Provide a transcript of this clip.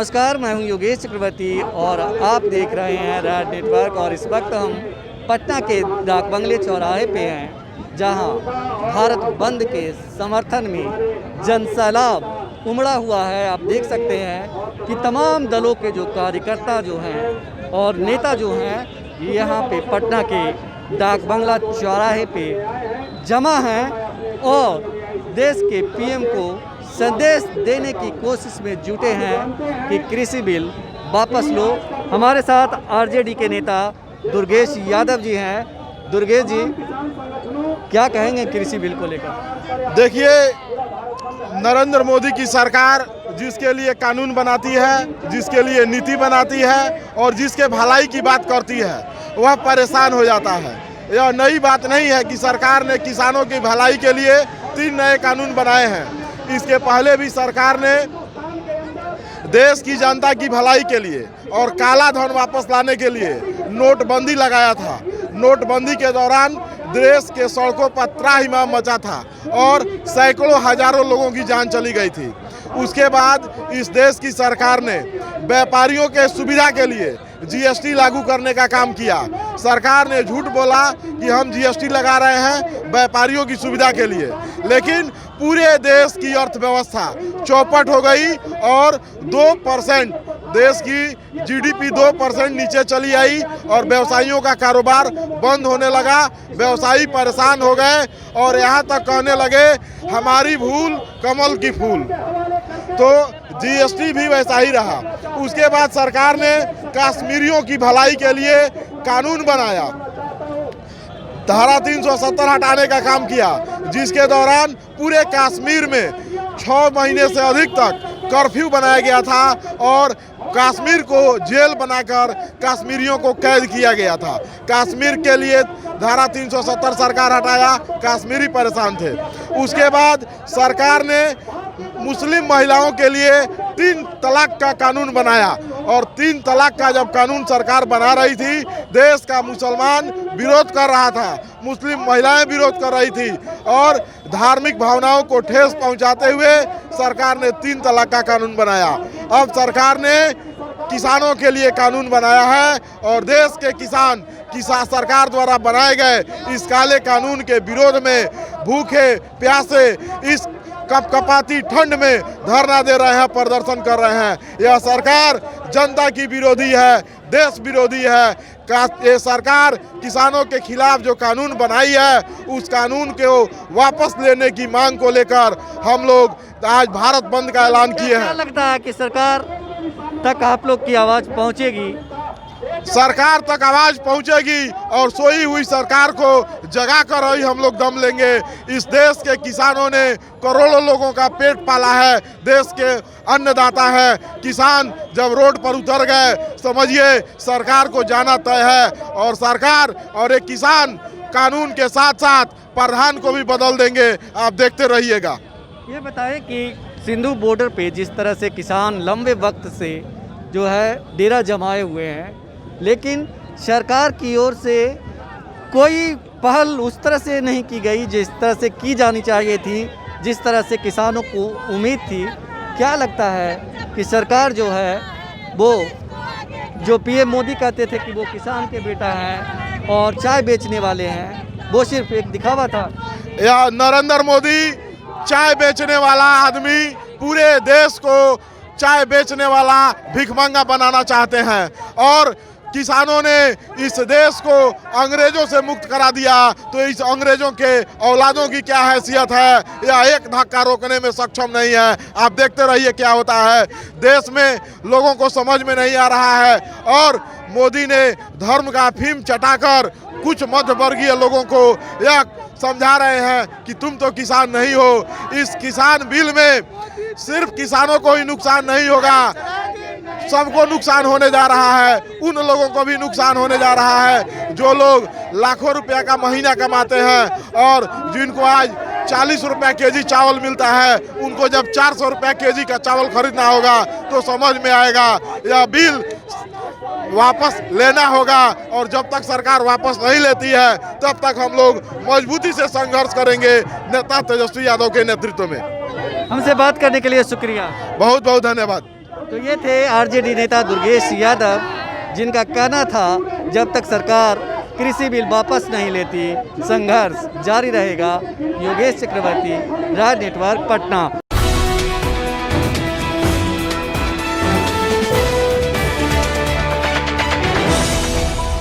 नमस्कार, मैं हूं योगेश चक्रवर्ती और आप देख रहे हैं राज नेटवर्क। और इस वक्त हम पटना के डाक बंगले चौराहे पे हैं, जहां भारत बंद के समर्थन में जनसैलाब उमड़ा हुआ है। आप देख सकते हैं कि तमाम दलों के जो कार्यकर्ता जो हैं और नेता जो हैं, यहाँ पे पटना के डाक बंगला चौराहे पे जमा हैं और देश के पीएम को संदेश देने की कोशिश में जुटे हैं कि कृषि बिल वापस लो। हमारे साथ आरजेडी के नेता दुर्गेश यादव जी हैं। दुर्गेश जी, क्या कहेंगे कृषि बिल को लेकर? देखिए, नरेंद्र मोदी की सरकार जिसके लिए कानून बनाती है, जिसके लिए नीति बनाती है और जिसके भलाई की बात करती है, वह परेशान हो जाता है। यह नई बात नहीं है कि सरकार ने किसानों की भलाई के लिए 3 नए कानून बनाए हैं। इसके पहले भी सरकार ने देश की जनता की भलाई के लिए और काला धन वापस लाने के लिए नोटबंदी लगाया था। नोटबंदी के दौरान देश के सड़कों पर त्राहिमाम मचा था और सैकड़ों हजारों लोगों की जान चली गई थी। उसके बाद इस देश की सरकार ने व्यापारियों के सुविधा के लिए जीएसटी लागू करने का काम किया। सरकार ने झूठ बोला कि हम जीएसटी लगा रहे हैं व्यापारियों की सुविधा के लिए, लेकिन पूरे देश की अर्थव्यवस्था चौपट हो गई और 2% देश की जीडीपी 2% नीचे चली आई और व्यवसायियों का कारोबार बंद होने लगा। व्यवसायी परेशान हो गए और यहाँ तक कहने लगे हमारी भूल कमल की फूल। तो जीएसटी भी वैसा ही रहा। उसके बाद सरकार ने कश्मीरियों की भलाई के लिए कानून बनाया, धारा 370 हटाने का काम किया, जिसके दौरान पूरे कश्मीर में 6 महीने से अधिक तक कर्फ्यू बनाया गया था और कश्मीर को जेल बनाकर कश्मीरियों को कैद किया गया था। कश्मीर के लिए धारा 370 सरकार हटाया, कश्मीरी परेशान थे। उसके बाद सरकार ने मुस्लिम महिलाओं के लिए 3 तलाक का कानून बनाया और 3 तलाक का जब कानून सरकार बना रही थी, देश का मुसलमान विरोध कर रहा था, मुस्लिम महिलाएं विरोध कर रही थी और धार्मिक भावनाओं को ठेस पहुंचाते हुए सरकार ने 3 तलाक का कानून बनाया। अब सरकार ने किसानों के लिए कानून बनाया है और देश के किसान सरकार द्वारा बनाए गए इस काले कानून के विरोध में भूखे प्यासे इस कपकपाती ठंड में धरना दे रहे हैं, प्रदर्शन कर रहे हैं। यह सरकार जनता की विरोधी है, देश विरोधी है। ये सरकार किसानों के खिलाफ जो कानून बनाई है, उस कानून को वापस लेने की मांग को लेकर हम लोग आज भारत बंद का ऐलान किए हैं। क्या लगता है कि सरकार तक आप लोग की आवाज़ पहुंचेगी? सरकार तक आवाज पहुंचेगी और सोई हुई सरकार को जगा कर ही हम लोग दम लेंगे। इस देश के किसानों ने करोड़ों लोगों का पेट पाला है, देश के अन्नदाता है। किसान जब रोड पर उतर गए, समझिए सरकार को जाना तय है और सरकार और एक किसान कानून के साथ साथ प्रधान को भी बदल देंगे। आप देखते रहिएगा। ये बताएं कि सिंधु बॉर्डर पे जिस तरह से किसान लंबे वक्त से जो है डेरा जमाए हुए हैं, लेकिन सरकार की ओर से कोई पहल उस तरह से नहीं की गई जिस तरह से की जानी चाहिए थी, जिस तरह से किसानों को उम्मीद थी। क्या लगता है कि सरकार जो है वो जो पीएम मोदी कहते थे कि वो किसान के बेटा हैं और चाय बेचने वाले हैं, वो सिर्फ एक दिखावा था? यह नरेंद्र मोदी चाय बेचने वाला आदमी पूरे देश को चाय बेचने वाला भिखमंगा बनाना चाहते हैं और किसानों ने इस देश को अंग्रेजों से मुक्त करा दिया, तो इस अंग्रेजों के औलादों की क्या हैसियत है? यह एक धक्का रोकने में सक्षम नहीं है। आप देखते रहिए क्या होता है। देश में लोगों को समझ में नहीं आ रहा है और मोदी ने धर्म का अफीम चटाकर कुछ मध्य वर्गीय लोगों को यह समझा रहे हैं कि तुम तो किसान नहीं हो। इस किसान बिल में सिर्फ किसानों को ही नुकसान नहीं होगा, सबको नुकसान होने जा रहा है। उन लोगों को भी नुकसान होने जा रहा है जो लोग लाखों रुपया का महीना कमाते हैं और जिनको आज 40 रुपया केजी चावल मिलता है, उनको जब 400 रुपया केजी का चावल खरीदना होगा तो समझ में आएगा यह बिल वापस लेना होगा। और जब तक सरकार वापस नहीं लेती है तब तक हम लोग मजबूती से संघर्ष करेंगे नेता तेजस्वी यादव के नेतृत्व में। हमसे बात करने के लिए शुक्रिया। बहुत बहुत धन्यवाद। तो ये थे आरजेडी नेता दुर्गेश यादव, जिनका कहना था जब तक सरकार कृषि बिल वापस नहीं लेती संघर्ष जारी रहेगा। योगेश चक्रवर्ती, राज नेटवर्क, पटना।